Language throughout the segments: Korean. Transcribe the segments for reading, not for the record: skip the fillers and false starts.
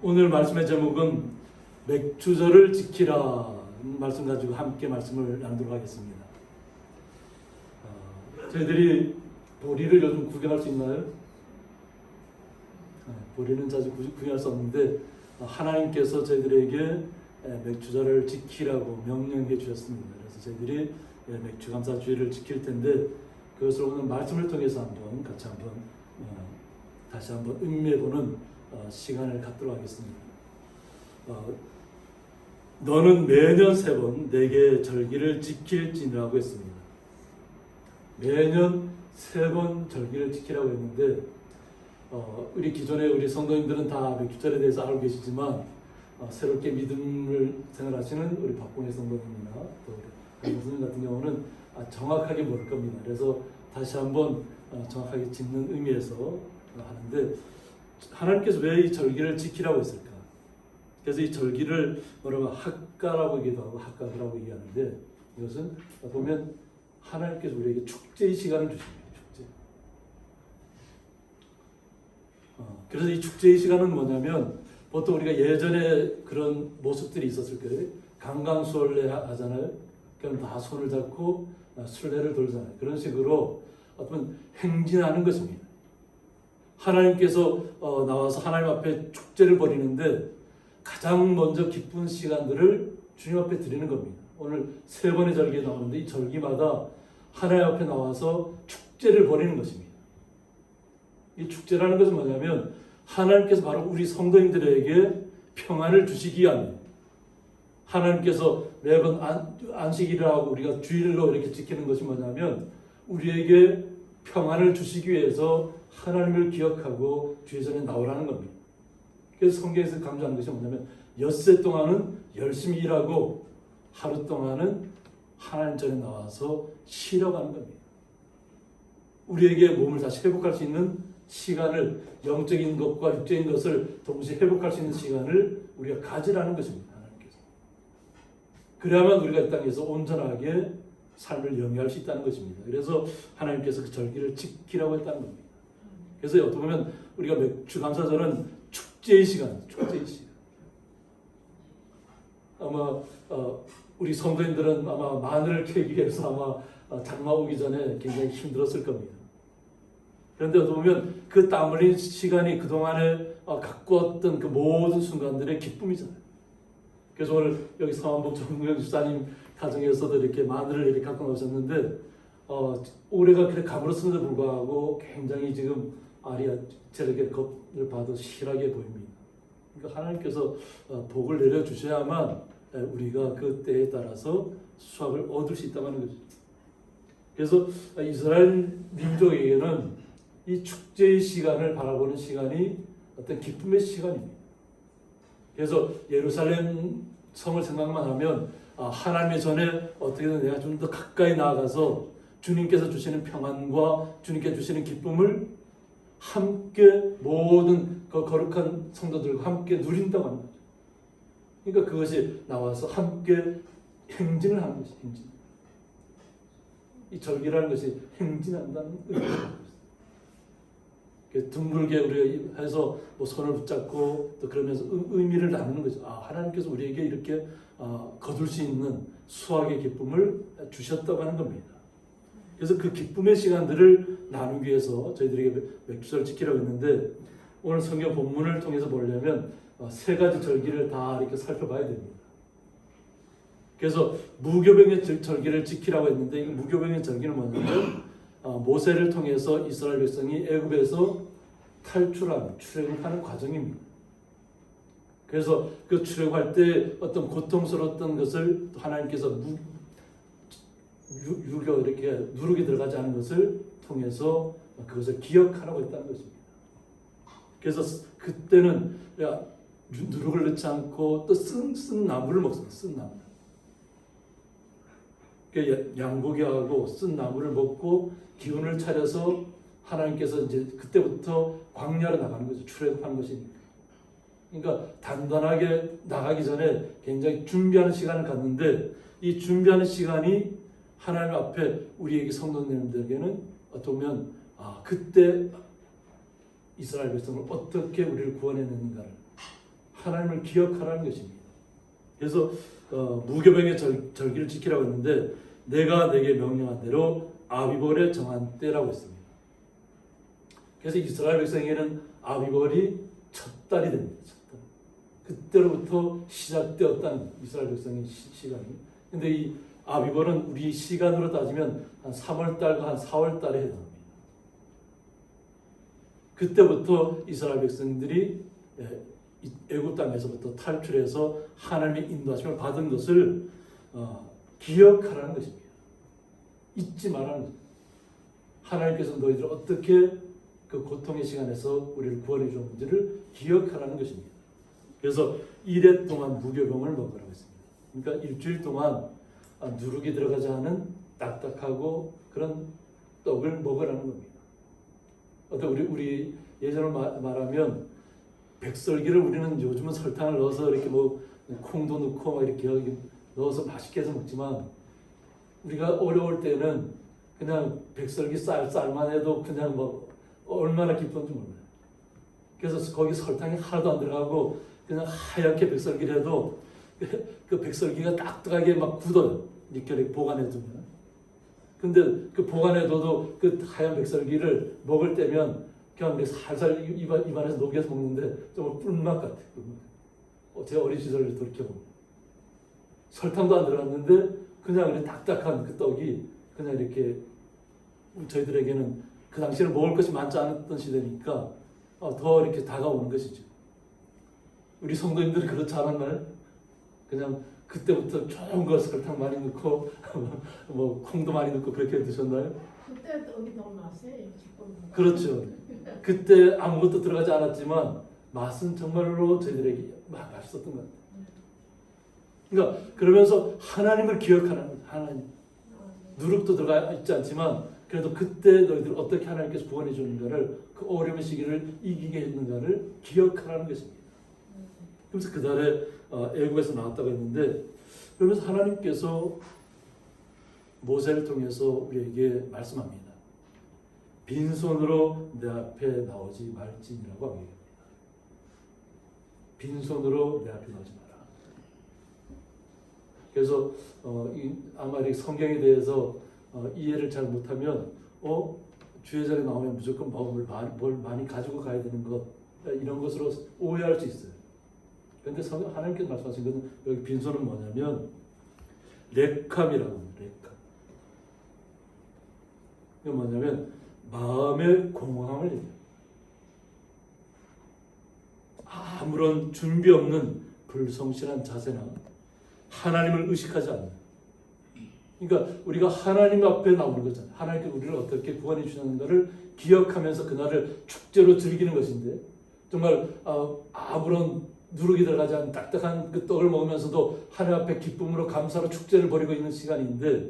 오늘 말씀의 제목은 맥주절을 지키라 말씀 가지고 함께 말씀을 나누도록 하겠습니다. 저희들이 보리를 요즘 구경할 수 있나요? 보리는 자주 구경할 수 없는데 하나님께서 저희들에게 맥주절을 지키라고 명령해 주셨습니다. 그래서 저희들이 맥주감사주의를 지킬 텐데 그것을 오늘 말씀을 통해서 같이 다시 한번 음미해보는 시간을 갖도록 하겠습니다. 너는 매년 3번 내게 절기를 지킬지니라고 했습니다. 매년 3번 절기를 지키라고 했는데 우리 기존의 우리 성도님들은 다 맥주절에 대해서 알고 계시지만 새롭게 믿음을 생활하시는 우리 박봉희 성도님이나 또 우리 선생님 같은 경우는 정확하게 모를 겁니다. 그래서 다시 한번 정확하게 짚는 의미에서 하는데 하나님께서 왜 이 절기를 지키라고 했을까? 그래서 이 절기를 뭐라고 학가라고 얘기도 하고 학가라고 얘기하는데 이것은 보면 하나님께서 우리에게 축제의 시간을 주십니다. 축제. 그래서 이 축제의 시간은 뭐냐면 보통 우리가 예전에 그런 모습들이 있었을 거예요. 강강수월래 하잖아요. 그럼 다 손을 잡고 순례를 돌잖아요. 그런 식으로 어떤 행진하는 것입니다. 하나님께서 나와서 하나님 앞에 축제를 벌이는데 가장 먼저 기쁜 시간들을 주님 앞에 드리는 겁니다. 오늘 3번의 절기에 나오는데 이 절기마다 하나님 앞에 나와서 축제를 벌이는 것입니다. 이 축제라는 것은 뭐냐면 하나님께서 바로 우리 성도님들에게 평안을 주시기 위함입니다. 하나님께서 매번 안식일이라고 우리가 주일로 이렇게 지키는 것이 뭐냐면 우리에게 평안을 주시기 위해서 하나님을 기억하고 주의 전에 나오라는 겁니다. 그래서 성경에서 강조하는 것이 뭐냐면 엿새 동안은 열심히 일하고 하루 동안은 하나님 전에 나와서 쉬러가는 겁니다. 우리에게 몸을 다시 회복할 수 있는 시간을 영적인 것과 육적인 것을 동시에 회복할 수 있는 시간을 우리가 가지라는 것입니다. 하나님께서. 그래야만 우리가 이 땅에서 온전하게 삶을 영위할 수 있다는 것입니다. 그래서 하나님께서 그 절기를 지키라고 했다는 겁니다. 그래서 어떻게 보면 우리가 맥주감사절은 축제의 시간, 축제의 시간. 아마 우리 성도님들은 아마 마늘을 캐기 위해서 아마 장마 오기 전에 굉장히 힘들었을 겁니다. 그런데 어떻게 보면 그 땀 흘린 시간이 그동안에 갖고 왔던 그 모든 순간들의 기쁨이잖아요. 그래서 오늘 여기 서한복 정무영 집사님 가정에서도 이렇게 마늘을 이렇게 갖고 나오셨는데 올해가 그래 가물었음에도 불구하고 굉장히 지금 저렇게 겉을 봐도 실하게 보입니다. 그러니까 하나님께서 복을 내려주셔야만 우리가 그 때에 따라서 수확을 얻을 수 있다고 하는 거죠. 그래서 이스라엘 민족에게는 이 축제의 시간을 바라보는 시간이 어떤 기쁨의 시간입니다. 그래서 예루살렘 성을 생각만 하면 하나님의 전에 어떻게든 내가 좀 더 가까이 나아가서 주님께서 주시는 평안과 주님께서 주시는 기쁨을 함께 모든 그 거룩한 성도들과 함께 누린다고 하는 거죠. 그러니까 그것이 나와서 함께 행진을 하는 것이 행진. 이 절기라는 것이 행진한다는 의미입니다. 둥글게 우리가 해서 손을 붙잡고 또 그러면서 의미를 나누는 거죠. 하나님께서 우리에게 이렇게 거둘 수 있는 수확의 기쁨을 주셨다고 하는 겁니다. 그래서 그 기쁨의 시간들을 나누기 위해서 저희들에게 맥주절을 지키라고 했는데 오늘 성경 본문을 통해서 보려면 3가지 절기를 다 이렇게 살펴봐야 됩니다. 그래서 무교병의 절기를 지키라고 했는데 이 무교병의 절기는 뭐냐면 모세를 통해서 이스라엘 백성이 애굽에서 출애굽하는 과정입니다. 그래서 그 출애굽할 때 어떤 고통스러웠던 것을 하나님께서 유교 이렇게 누룩이 들어가지 않은 것을 통해서 그것을 기억하라고 했다는 것입니다. 그래서 그때는 누룩을 넣지 않고 또 쓴 나무를 먹습니다. 쓴 나무. 양고기하고 쓴 나무를 먹고 기운을 차려서 하나님께서 이제 그때부터 광야로 나가는 거죠. 출애굽하는 것이니까. 그러니까 단단하게 나가기 전에 굉장히 준비하는 시간을 갖는데 이 준비하는 시간이 하나님 앞에 우리에게 성도님들에게는 어떻게 보면 그때 이스라엘 백성을 어떻게 우리를 구원해냈는가를 하나님을 기억하라는 것입니다. 그래서 무교병의 절기를 지키라고 했는데 내가 내게 명령한 대로 아비벌에 정한 때라고 했습니다. 그래서 이스라엘 백성에게는 아비벌이 첫 달이 됩니다. 첫 달. 그때로부터 시작되었다는 이스라엘 백성의 시간이. 근데 이 아비벌은 우리 시간으로 따지면 한 3월달과 한 4월달에 해당합니다. 그때부터 이스라엘 백성들이 애굽 땅에서부터 탈출해서 하나님의 인도하심을 받은 것을 기억하라는 것입니다. 잊지 말라는 것입니다. 하나님께서 너희들을 어떻게 그 고통의 시간에서 우리를 구원해 주었는지를 기억하라는 것입니다. 그래서 이래 동안 무교병을 먹으라고 했습니다. 그러니까 일주일 동안 누룩이 들어가지 않은 딱딱하고 그런 떡을 먹으라는 겁니다. 어떤 우리 예전을 말하면 백설기를 우리는 요즘은 설탕을 넣어서 이렇게 뭐 콩도 넣고 막 이렇게 넣어서 맛있게 해서 먹지만 우리가 어려울 때는 그냥 백설기 쌀만 해도 그냥 뭐 얼마나 기쁜지 몰라요. 그래서 거기 설탕이 하나도 안 들어가고 그냥 하얗게 백설기를 해도 그 백설기가 딱딱하게 막 굳어요. 이렇게 보관해 두면. 근데 그 보관해둬도 그 하얀 백설기를 먹을 때면 그냥 살살 입안에서 녹여서 먹는데 정말 꿀맛 같아요. 제 어린 시절을 돌이켜보면 설탕도 안 들어갔는데 그냥 이렇게 딱딱한 그 떡이 그냥 이렇게 저희들에게는 그 당시에는 먹을 것이 많지 않았던 시대니까 더 이렇게 다가오는 것이죠. 우리 성도님들이 그렇지 않았나요? 그냥 그때부터 좋은 거 설탕 많이 넣고 뭐 콩도 많이 넣고 그렇게 드셨나요? 그때 떡이 더 맛이에요. 그렇죠. 그때 아무것도 들어가지 않았지만 맛은 정말로 저희들에게 맛있었던 것 같아요. 그러니까 그러면서 하나님을 기억하는 거예요. 하나님. 누룩도 들어가 있지 않지만 그래도 그때 너희들 어떻게 하나님께서 구원해 주는가를 그 어려운 시기를 이기게 했는가를 기억하라는 것입니다. 그래서 그달에 애굽에서 나왔다고 했는데 그러면서 하나님께서 모세를 통해서 우리에게 말씀합니다. 빈손으로 내 앞에 나오지 말지니라고 합니다. 빈손으로 내 앞에 나오지 마라. 그래서 아마 이 성경에 대해서 이해를 잘 못하면 주의자에 나오면 무조건 뭘 많이 가지고 가야 되는 것 이런 것으로 오해할 수 있어요. 그런데 하나님께서 말씀하신 것은 여기 빈손은 뭐냐면 레캄이라고 합니다. 레캄. 이게 뭐냐면 마음의 공허함을 얘기해요. 아무런 준비 없는 불성실한 자세나 하나님을 의식하지 않는. 그러니까 우리가 하나님 앞에 나오는 거잖아요. 하나님께서 우리를 어떻게 구원해 주셨는가를 기억하면서 그날을 축제로 즐기는 것인데 정말 아무런 누룩이 들어가지 않은 딱딱한 그 떡을 먹으면서도 하나님 앞에 기쁨으로 감사로 축제를 벌이고 있는 시간인데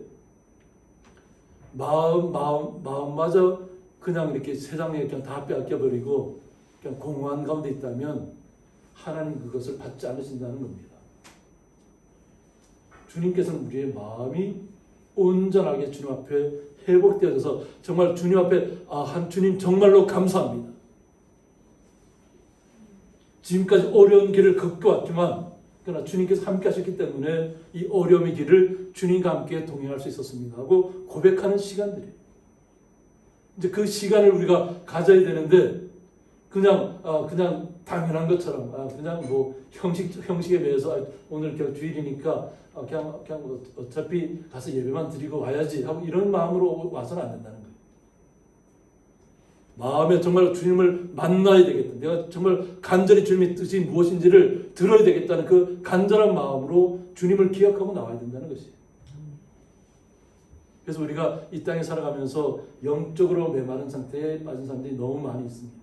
마음마저 그냥 이렇게 세상에 그냥 다 빼앗겨버리고 그냥 공허한 가운데 있다면 하나님 그것을 받지 않으신다는 겁니다. 주님께서는 우리의 마음이 온전하게 주님 앞에 회복되어져서 정말 주님 앞에 주님 정말로 감사합니다. 지금까지 어려운 길을 겪어왔지만 그러나 주님께서 함께 하셨기 때문에 이 어려움의 길을 주님과 함께 동행할 수 있었습니다 하고 고백하는 시간들이에요. 이제 그 시간을 우리가 가져야 되는데 그냥 당연한 것처럼 그냥 뭐 형식에 매여서 오늘 주일이니까 그냥 뭐 어차피 가서 예배만 드리고 와야지 하고 이런 마음으로 와서는 안 된다는 거예요. 마음에 정말 주님을 만나야 되겠다. 내가 정말 간절히 주님의 뜻이 무엇인지를 들어야 되겠다는 그 간절한 마음으로 주님을 기억하고 나와야 된다는 것이에요. 그래서 우리가 이 땅에 살아가면서 영적으로 메마른 상태에 빠진 사람들이 너무 많이 있습니다.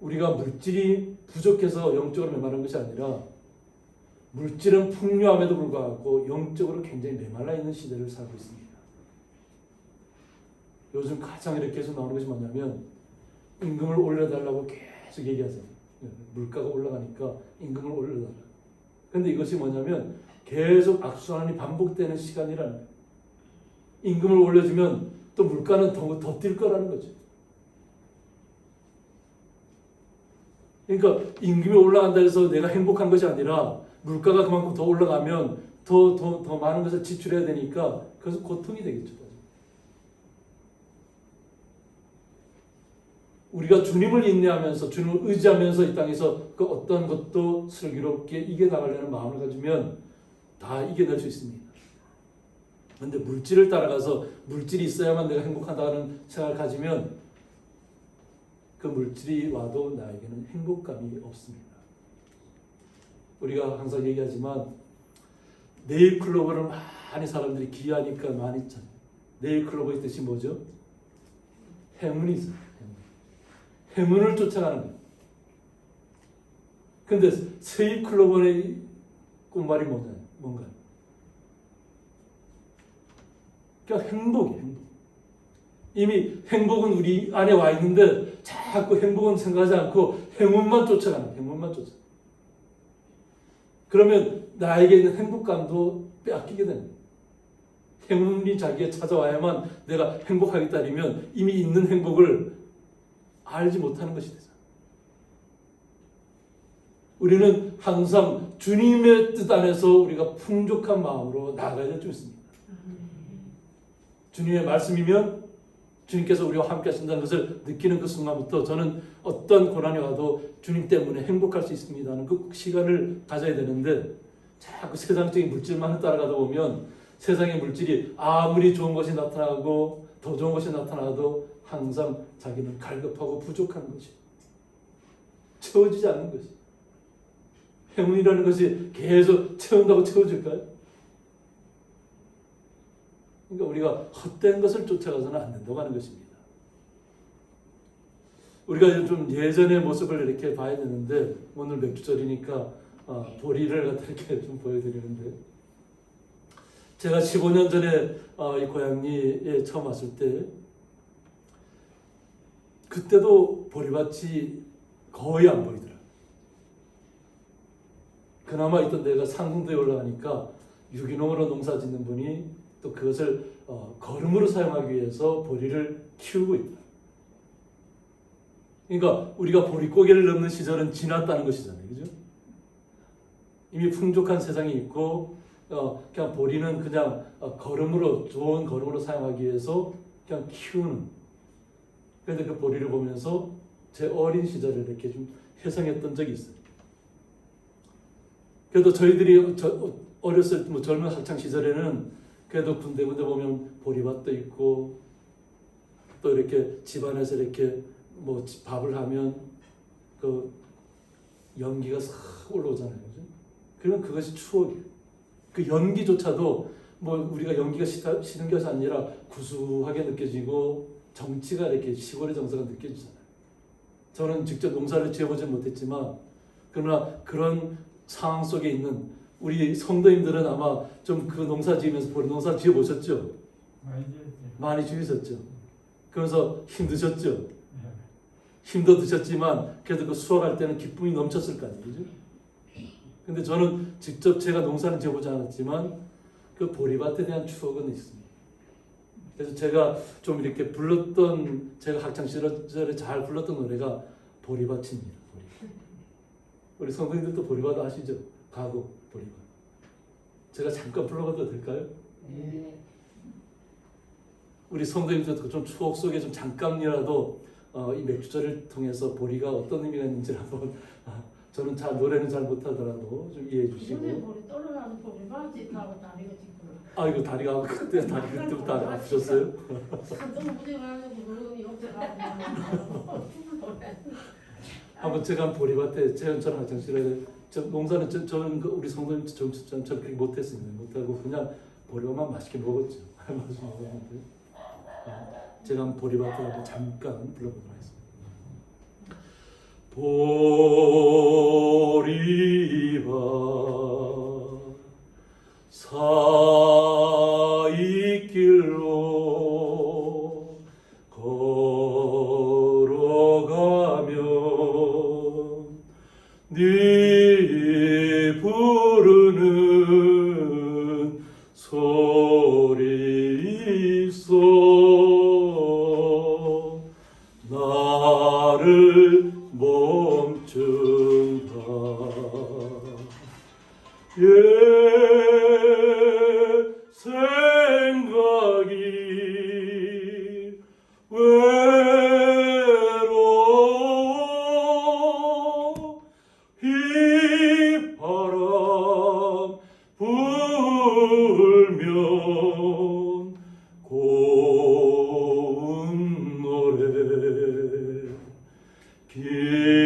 우리가 물질이 부족해서 영적으로 메마른 것이 아니라 물질은 풍요함에도 불구하고 영적으로 굉장히 메말라 있는 시대를 살고 있습니다. 요즘 가장 이렇게 계속 나오는 것이 뭐냐면 임금을 올려달라고 계속 얘기하세요. 물가가 올라가니까 임금을 올려달라. 그런데 이것이 뭐냐면 계속 악순환이 반복되는 시간이라는 거예요. 임금을 올려주면 또 물가는 더 뛸 거라는 거죠. 그러니까 임금이 올라간다 해서 내가 행복한 것이 아니라 물가가 그만큼 더 올라가면 더 많은 것을 지출해야 되니까 그래서 고통이 되겠죠. 우리가 주님을 인내하면서 주님을 의지하면서 이 땅에서 그 어떤 것도 슬기롭게 이겨나가려는 마음을 가지면 다 이겨낼 수 있습니다. 그런데 물질을 따라가서 물질이 있어야만 내가 행복하다는 생각을 가지면 그 물질이 와도 나에게는 행복감이 없습니다. 우리가 항상 얘기하지만 네일클로버를 많이 사람들이 기하니까 많이 있잖아요. 네일클로버의 뜻이 뭐죠? 행운이죠. 행운을 쫓아가는 거예요. 근데 세이클로버의 꽃말이 뭔가요? 그러니까 행복이에요. 행복. 이미 행복은 우리 안에 와 있는데 자꾸 행복은 생각하지 않고 행운만 쫓아가는 거예요. 행운만 쫓아. 그러면 나에게 있는 행복감도 빼앗기게 되는 거예요. 행운이 자기가 찾아와야만 내가 행복하겠다면 이미 있는 행복을 알지 못하는 것이 되잖아요. 우리는 항상 주님의 뜻 안에서 우리가 풍족한 마음으로 나아가야 될 줄 믿습니다. 주님의 말씀이면 주님께서 우리와 함께 하신다는 것을 느끼는 그 순간부터 저는 어떤 고난이 와도 주님 때문에 행복할 수 있습니다 하는 그 시간을 가져야 되는데 자꾸 세상적인 물질만 따라가다 보면 세상의 물질이 아무리 좋은 것이 나타나고 더 좋은 것이 나타나도 항상 자기는 갈급하고 부족한 것이 채워지지 않는 것이 행운이라는 것이 계속 채운다고 채워질까요? 그러니까 우리가 헛된 것을 쫓아가서는 안 된다고 하는 것입니다. 우리가 좀 예전의 모습을 이렇게 봐야 되는데 오늘 맥주절이니까 보리를 갖다 이렇게 좀 보여드리는데 제가 15년 전에 이 고양리에 처음 왔을 때 그때도 보리밭이 거의 안 보이더라. 그나마 있던 데가 상승도에 올라가니까 유기농으로 농사 짓는 분이 또 그것을 거름으로 사용하기 위해서 보리를 키우고 있다. 그러니까 우리가 보릿고개를 넘는 시절은 지났다는 것이잖아요. 그죠? 이미 풍족한 세상이 있고 그냥 보리는 그냥 거름으로 좋은 거름으로 사용하기 위해서 그냥 키우는. 그런데 그 보리를 보면서 제 어린 시절을 이렇게 좀 회상했던 적이 있어요. 그래도 저희들이 어렸을 때 젊은 학창 시절에는 그래도 군데군데 보면 보리밭도 있고 또 이렇게 집안에서 이렇게 밥을 하면 그 연기가 싹 올라오잖아요. 그죠? 그러면 그것이 추억이에요. 그 연기조차도 우리가 연기가 싫은 것이 아니라 구수하게 느껴지고 정치가 이렇게 시골의 정서가 느껴지잖아요. 저는 직접 농사를 지어보지 못했지만 그러나 그런 상황 속에 있는 우리 성도님들은 아마 좀 그 농사 지으면서 보리 농사 지어 보셨죠? 많이 지으셨죠? 그러면서 힘드셨죠? 힘도 드셨지만 그래도 그 수확할 때는 기쁨이 넘쳤을 거 아니에요, 그죠? 근데 저는 직접 제가 농사는 지어보지 않았지만 그 보리밭에 대한 추억은 있습니다. 그래서 제가 좀 이렇게 불렀던 제가 학창 시절에 잘 불렀던 노래가 보리밭입니다. 보리밭. 우리 성도님들도 보리밭 아시죠? 가곡 보리밭. 제가 잠깐 불러봐도 될까요? 네. 우리 성도님들도 좀 추억 속에 좀 잠깐이라도 이 맥주절을 통해서 보리가 어떤 의미가 있는지 한번 저는 노래는 잘 못하더라도 좀 이해해 주시고. 보리 떨어나는 보리밭이 타고 다리가 찌그러. 이거 다리가 그때부터 아프셨어요? 산동 부대가지고 그러더니 옆에가 한번 제가 보리밭에 재현처럼 학창시절에 농사는 저는 우리 성도님 저 그렇게 못했습니다. 못하고 그냥 보리밥만 맛있게 먹었죠. 맛있게 먹었는데 제가 한번 보리밭을 한번 잠깐 불러보도록 하겠습니다. 보리밭 사이길로 걸어가면 네 부르는 소리 있어 나를 멈춘다. 예, 생각이 외로워 휘바람 불면 고운 노래 귓가에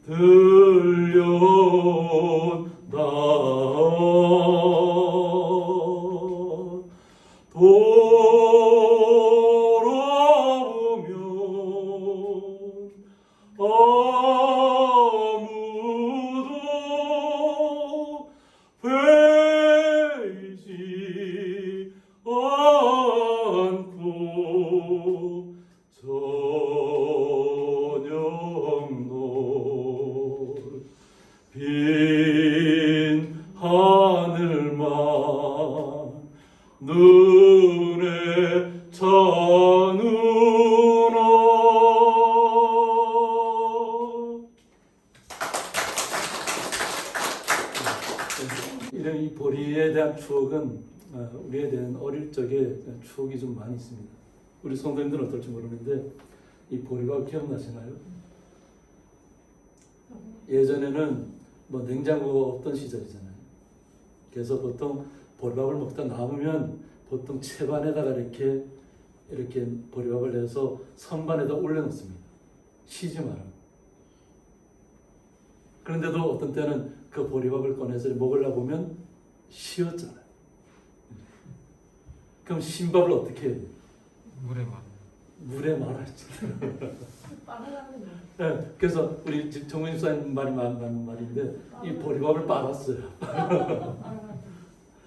들려온다. 돌아보면 아무도 보이지 않고 저녁 빈 하늘만 눈에 차누나. 이런 이 보리에 대한 추억은 우리에 대한 어릴 적의 추억이 좀 많이 있습니다. 우리 성도님들은 어떨지 모르는데 이 보리밥 기억나시나요? 예전에는 뭐 냉장고가 없던 시절이잖아요. 그래서 보통 보리밥을 먹다 남으면 보통 채반에다가 이렇게 보리밥을 내서 선반에다 올려놓습니다. 쉬지 말라고. 그런데도 어떤 때는 그 보리밥을 꺼내서 먹으려고 보면 쉬었잖아요. 그럼 신밥을 어떻게 해야 돼요? 물에 말아야지. 빨아가는 거. 네, 그래서 우리 정문 집사님 말이 맞는 말인데 이 보리밥을 빨았어요.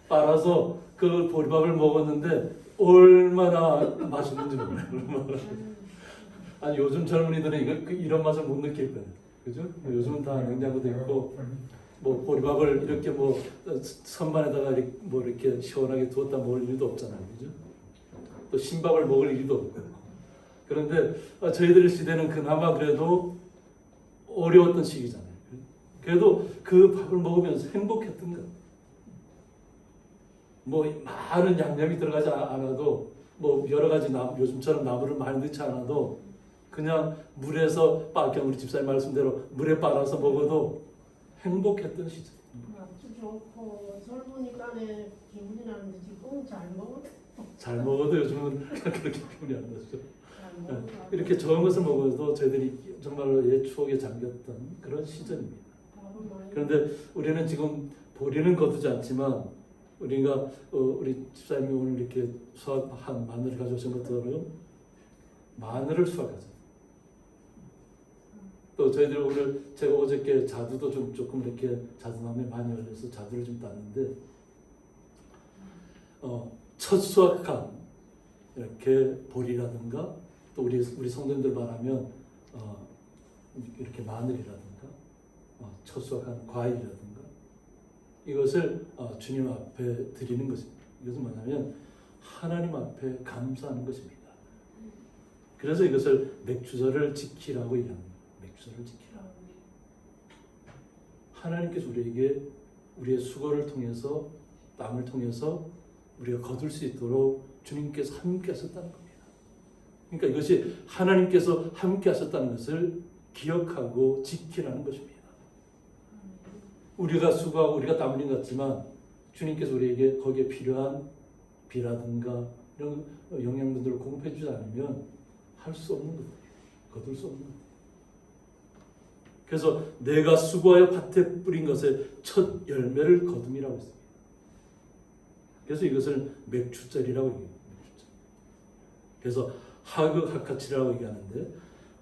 빨아서 그 보리밥을 먹었는데 얼마나 맛있는지 몰라요. 아니 요즘 젊은이들은 이런 맛을 못 느낄 거예요. 그죠? 요즘은 다 냉장고도 있고 뭐 보리밥을 이렇게 뭐 선반에다가 이렇게 시원하게 두었다 먹을 일도 없잖아요. 그죠? 또 신밥을 먹을 일도 없고. 그런데 저희들 시대는 그나마 그래도 어려웠던 시기잖아요. 그래도 그 밥을 먹으면서 행복했던 거예요. 뭐 많은 양념이 들어가지 않아도 뭐 여러 가지 요즘처럼 나물을 많이 넣지 않아도 그냥 물에서 그냥 우리 집사님 말씀대로 물에 빨아서 먹어도 행복했던 시절. 아주 좋고 젊으니까네 기분이 나는데 지금 잘 먹어도 요즘은 그렇게 기분이 안 나죠. 잘 먹어도 이렇게 좋은 것을 먹어도 저희들이 정말로 옛 추억에 잠겼던 그런 시절입니다. 그런데 우리는 지금 보리는 거두지 않지만 우리가 우리 집사님이 오늘 이렇게 수확한 마늘을 가져오신 것처럼 마늘을 수확하죠. 또 저희들 오늘 제가 어저께 자두도 조금 이렇게 자두나무에 많이 열려서 자두를 좀 땄는데 첫 수확한 이렇게 보리라든가 또 우리 성도님들 말하면 이렇게 마늘이라든가 첫 수확한 과일이라든가 이것을 주님 앞에 드리는 것입니다. 이것은 뭐냐면 하나님 앞에 감사하는 것입니다. 그래서 이것을 맥주절을 지키라고 얘기합니다. 맥주절을 지키라. 하나님께서 우리에게 우리의 수고를 통해서 땀을 통해서 우리가 거둘 수 있도록 주님께서 함께 하셨다는 겁니다. 그러니까 이것이 하나님께서 함께 하셨다는 것을 기억하고 지키라는 것입니다. 우리가 수고하고 우리가 땀 흘린 것 같지만 주님께서 우리에게 거기에 필요한 비라든가 이런 영양분들을 공급해 주지 않으면 할 수 없는 거예요. 거둘 수 없는 거예요. 그래서 내가 수고하여 밭에 뿌린 것의 첫 열매를 거둠이라고 했습니다. 그래서 이것을 맥주절이라고 얘기합니다. 맥주절. 그래서 하그하카치라고 얘기하는데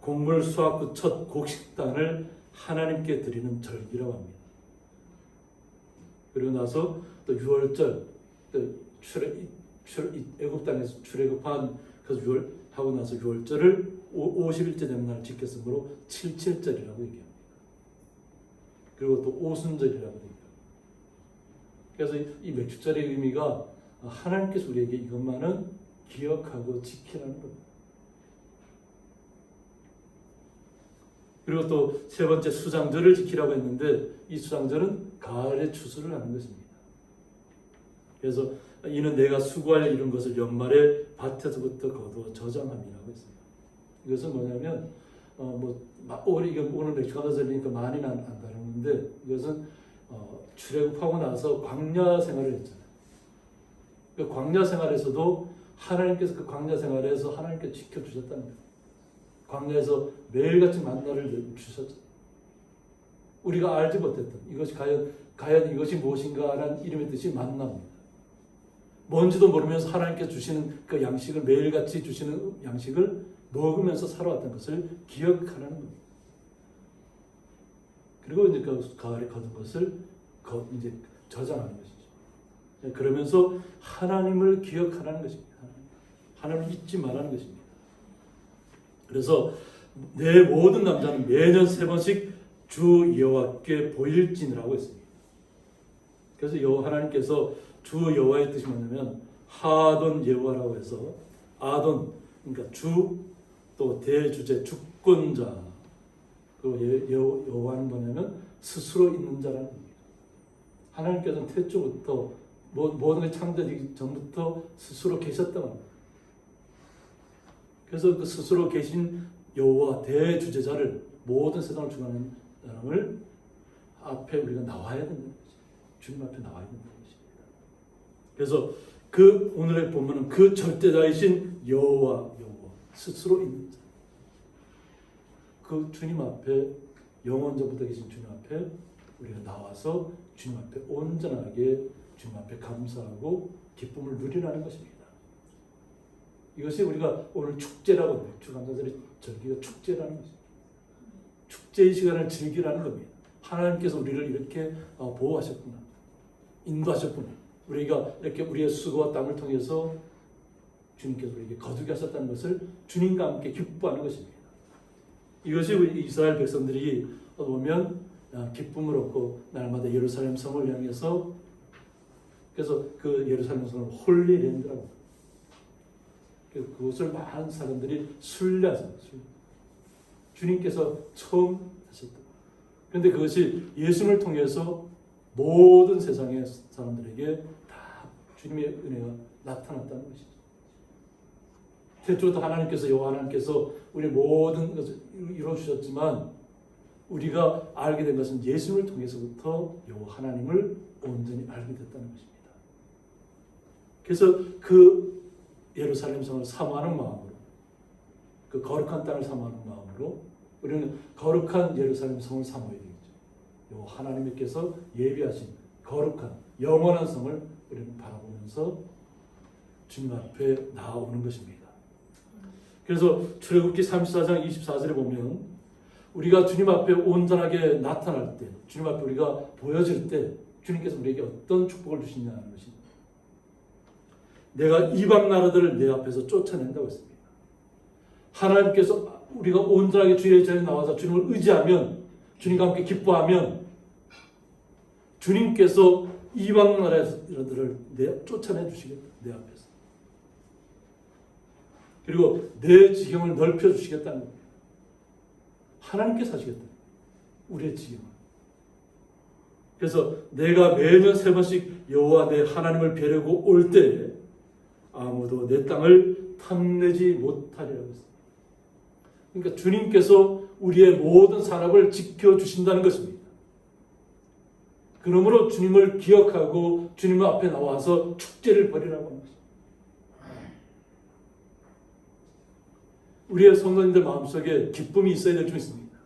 곡물 수확 후 첫 곡식단을 하나님께 드리는 절기라고 합니다. 그리고 나서 또 6월절, 애굽 땅에서 출애굽한 그래서 6월 하고 나서 6월절을 50일째 되는 날 지켰으므로 77절이라고 얘기합니다. 그리고 또 오순절이라고 얘기합니다. 그래서 이 맥주절의 의미가 하나님께서 우리에게 이것만은 기억하고 지키라는 겁니다. 그리고 또 세 번째 수장절을 지키라고 했는데 이 수장절은 가을에 추수를 하는 것입니다. 그래서 이는 내가 수고하여 이룬 것을 연말에 밭에서부터 거두어 저장함이라고 했습니다. 이것은 뭐냐면 오늘 맥주가다절이니까 많이는 안 다루는데 이것은 출애굽하고 나서 광야 생활을 했잖아요. 그 광야 생활에서도 하나님께서 그 광야 생활에서 하나님께 지켜주셨다는 거예요. 광야에서 매일같이 만나를 주셨죠. 우리가 알지 못했던 이것이 과연 이것이 무엇인가라는 이름의 뜻이 만나입니다. 뭔지도 모르면서 하나님께서 주시는 그 양식을 매일같이 주시는 양식을 먹으면서 살아왔던 것을 기억하라는 겁니다. 그리고 이제 그 가을에 거둔 것을 이제 저장하는 것이죠. 그러면서 하나님을 기억하라는 것입니다. 하나님을 잊지 말라는 것입니다. 그래서 내 모든 남자는 매년 3번씩 주 여호와께 보일지니라고 했습니다. 그래서 하나님께서 주 여호와의 뜻이 뭐냐면 하돈 여호와라고 해서 아돈 그러니까 주 또 대주제 주권자 그리고 여호와는 뭐냐면 스스로 있는 자라는 겁니다. 하나님께서는 태초부터 모든 게 창조되기 전부터 스스로 계셨다고 합니다. 그래서 그 스스로 계신 여호와 대주제자를 모든 세상을 주관하는 사람을 앞에 우리가 나와야 된다는 거죠. 주님 앞에 나와야 된다는 것입니다. 그래서 그 오늘의 본문은 그 절대자이신 여호와 스스로 있는 자. 그 주님 앞에 영원전부터 계신 주님 앞에 우리가 나와서 주님 앞에 온전하게 주님 앞에 감사하고 기쁨을 누리라는 것입니다. 이것이 우리가 오늘 축제라고 해요. 추감사절의 절기가 축제라는 것입니다. 축제의 시간을 즐기라는 겁니다. 하나님께서 우리를 이렇게 보호하셨구나. 인도하셨구나. 우리가 이렇게 우리의 수고와 땀을 통해서 주님께서 우리에게 거두게 하셨다는 것을 주님과 함께 기뻐하는 것입니다. 이것이 우리 이스라엘 백성들이 보면 기쁨을 얻고 날마다 예루살렘 성을 향해서 그래서 그 예루살렘 성을 홀리랜드라고 합니다. 그것을 많은 사람들이 순례하잖아요. 주님께서 처음 하셨다. 그런데 그것이 예수님을 통해서 모든 세상의 사람들에게 다 주님의 은혜가 나타났다는 것이죠. 태초부터 하나님께서 여호와 하나님께서 우리 모든 것을 이루어 주셨지만 우리가 알게 된 것은 예수님을 통해서부터 여호와 하나님을 온전히 알게 됐다는 것입니다. 그래서 그 예루살렘 성을 사모하는 마음으로 그 거룩한 땅을 사모하는 마음으로 우리는 거룩한 예루살렘 성을 사모해야 되겠죠. 여호와 하나님께서 예비하신 거룩한 영원한 성을 우리는 바라보면서 주님 앞에 나아오는 것입니다. 그래서 출애굽기 34장 24절에 보면 우리가 주님 앞에 온전하게 나타날 때 주님 앞에 우리가 보여질 때 주님께서 우리에게 어떤 축복을 주시냐는 것입니다. 내가 이방 나라들을 내 앞에서 쫓아낸다고 했습니다. 하나님께서 우리가 온전하게 주의 전에 나와서 주님을 의지하면 주님과 함께 기뻐하면 주님께서 이방 나라들을 쫓아내 주시겠다. 내 앞에서. 그리고 내 지경을 넓혀 주시겠다는 겁니다. 하나님께서 하시겠다. 우리의 지경을. 그래서 내가 매년 3번씩 여호와 내 하나님을 뵈려고 올 때 아무도 내 땅을 탐내지 못하리라고 했습니다. 그러니까 주님께서 우리의 모든 산업을 지켜주신다는 것입니다. 그러므로 주님을 기억하고 주님 앞에 나와서 축제를 벌이라고 하는 것입니다. 우리의 성도님들 마음속에 기쁨이 있어야 될 줄 믿습니다.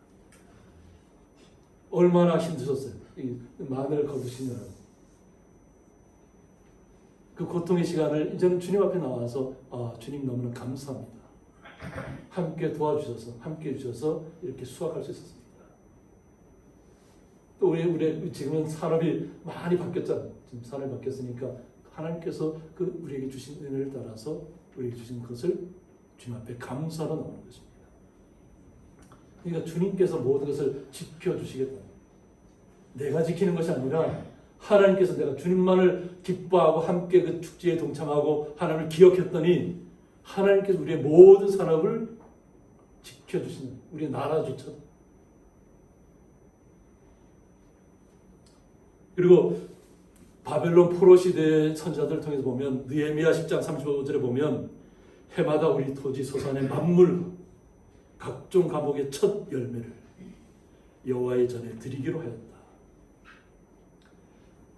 얼마나 힘드셨어요. 마늘을 거두시느라. 그 고통의 시간을 이제는 주님 앞에 나와서 주님 너무나 감사합니다. 함께 도와주셔서 함께 해주셔서 이렇게 수확할 수 있었습니다. 또 우리 지금은 산업이 많이 바뀌었잖아요. 지금 산업이 바뀌었으니까 하나님께서 그 우리에게 주신 은혜를 따라서 우리에게 주신 것을 주님 앞에 감사로 나오는 것입니다. 그러니까 주님께서 모든 것을 지켜주시겠다. 내가 지키는 것이 아니라 하나님께서 내가 주님만을 기뻐하고 함께 그 축제에 동참하고 하나님을 기억했더니 하나님께서 우리의 모든 산업을 지켜주시는 우리의 나라조차도. 그리고 바벨론 포로 시대의 선지자들을 통해서 보면 느헤미야 10장 35절에 보면 해마다 우리 토지 소산의 만물과 각종 과목의 첫 열매를 여호와의 전에 드리기로 하였다.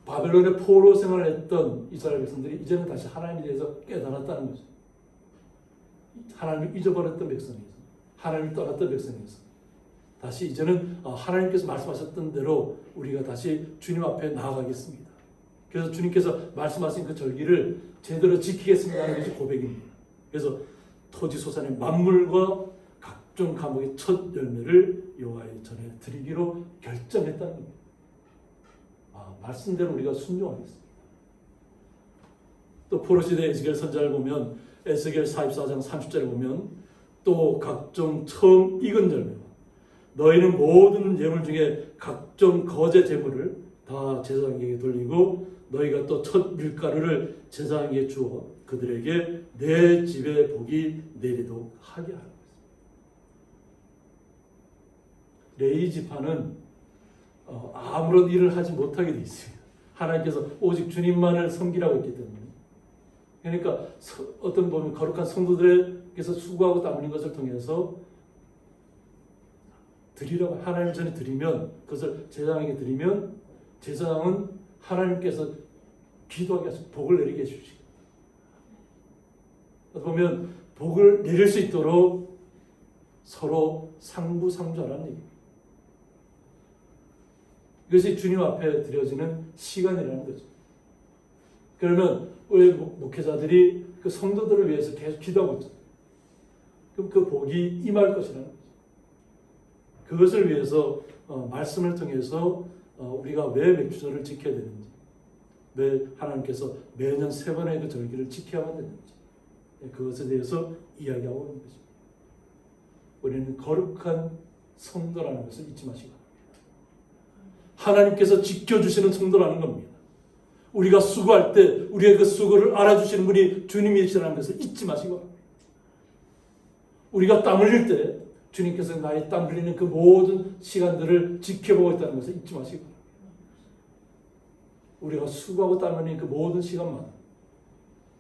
바벨론의 포로 생활을 했던 이스라엘 백성들이 이제는 다시 하나님에 대해서 깨달았다는 거죠. 하나님을 잊어버렸던 백성이죠. 하나님을 떠났던 백성이죠. 다시 이제는 하나님께서 말씀하셨던 대로 우리가 다시 주님 앞에 나아가겠습니다. 그래서 주님께서 말씀하신 그 절기를 제대로 지키겠습니다 하는 것이 고백입니다. 그래서 토지 소산의 만물과 각종 과목의 첫 열매를 여호와의 전에 드리기로 결정했다는 겁니다. 말씀대로 우리가 순종하겠습니다. 또 포로시대 에스겔 선지자를 보면 에스겔 44장 30절에 보면 또 각종 처음 익은 열매와 너희는 모든 예물 중에 각종 거제 제물을 다 제사장에게 돌리고 너희가 또 첫 밀가루를 제사장에게 주어 그들에게 내 집에 복이 내리도록 하게 하라. 레위 지파는 아무런 일을 하지 못하게 되어 있습니다. 하나님께서 오직 주님만을 섬기라고 했기 때문에. 그러니까 어떤 보면 거룩한 성도들에게서 수고하고 땀 흘린 것을 통해서 드리라고 하나님 전에 드리면 그것을 제사장에게 드리면 제사장은 하나님께서 기도하게 하시고 복을 내리게 해주시고 보면 복을 내릴 수 있도록 서로 상부상조하라는 얘기입니다. 이것이 주님 앞에 드려지는 시간이라는 거죠. 그러면 우리 목회자들이 그 성도들을 위해서 계속 기도하고 있잖아요. 그럼 그 복이 임할 것이라는 거죠. 그것을 위해서 말씀을 통해서 우리가 왜 맥주절을 지켜야 되는지, 왜 하나님께서 매년 3번의 그 절기를 지켜야만 되는지 그것에 대해서 이야기하고 있는 거죠. 우리는 거룩한 성도라는 것을 잊지 마시고 하나님께서 지켜주시는 성도라는 겁니다. 우리가 수고할 때 우리의 그 수고를 알아주시는 분이 주님이시라는 것을 잊지 마시고 우리가 땀 흘릴 때 주님께서 나의 땀 흘리는 그 모든 시간들을 지켜보고 있다는 것을 잊지 마시고 우리가 수고하고 땀 흘리는 그 모든 시간만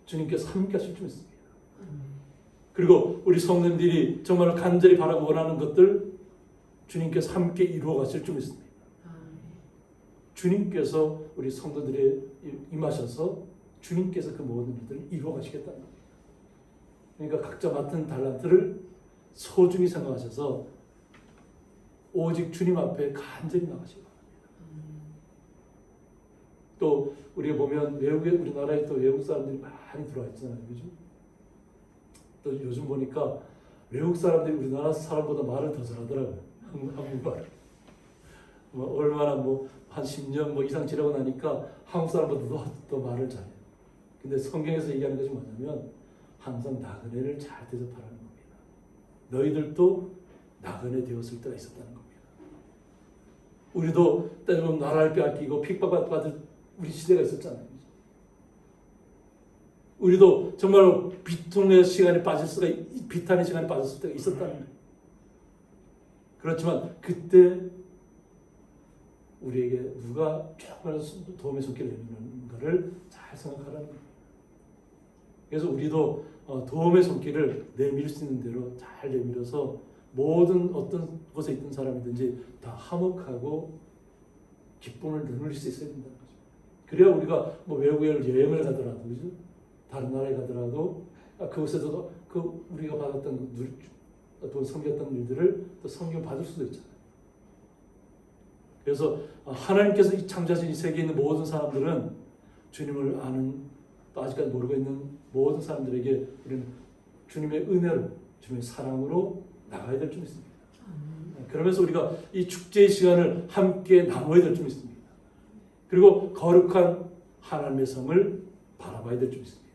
주님께서 함께 하실 줄 믿습니다. 그리고 우리 성도님들이 정말 간절히 바라고 원하는 것들 주님께서 함께 이루어 가실 줄 믿습니다. 주님께서 우리 성도들에 임하셔서 주님께서 그 모든 일들을 이루어 가시겠다는 겁니다. 그러니까 각자 맡은 달란트를 소중히 생각하셔서 오직 주님 앞에 간절히 나가시기 바랍니다. 또 우리가 보면 우리나라에 또 외국 사람들이 많이 들어와 있잖아요. 그죠? 또 요즘 보니까 외국 사람들이 우리나라 사람보다 말을 더 잘하더라고요. 한국말. 얼마나 한 10년 이상 지나고 나니까 한국 사람보다 더 말을 잘해요. 근데 성경에서 얘기하는 것이 뭐냐면 항상 나그네를 잘 대접하라는 겁니다. 너희들도 나그네 되었을 때가 있었다는 겁니다. 우리도 때로는 나라를 빼앗기고 핍박받을 우리 시대가 있었잖아요. 우리도 정말 비통의 시간에 비탄의 시간에 빠졌을 때가 있었다는 거예요. 그렇지만 그때 우리에게 누가 정말 도움의 손길을 내미는가를 잘 생각하라는 거예요. 그래서 우리도 도움의 손길을 내밀 수 있는 대로 잘 내밀어서 모든 어떤 곳에 있던 사람이든지 다 화목하고 기쁨을 누릴 수 있어야 된다는 거죠. 그래야 우리가 외국에 여행을 가더라도, 그죠? 다른 나라에 가더라도 그곳에서도 우리가 받았던 또 섬겼던 일들을 또 섬김 받을 수도 있잖아요. 그래서 하나님께서 이 창조하신 이 세계에 있는 모든 사람들은 주님을 아는 또 아직까지 모르고 있는 모든 사람들에게 우리는 주님의 은혜로 주님의 사랑으로 나가야 될 줄 믿습니다. 그러면서 우리가 이 축제의 시간을 함께 나눠야 될 줄 믿습니다. 그리고 거룩한 하나님의 성을 바라봐야 될 줄 믿습니다.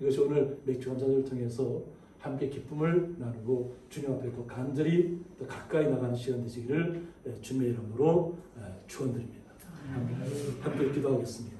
이것이 오늘 맥주 감사절을 통해서 함께 기쁨을 나누고 주님 앞에 더 간절히 더 가까이 나가는 시간 되시기를 주님의 이름으로 축원드립니다. 함께 기도하겠습니다.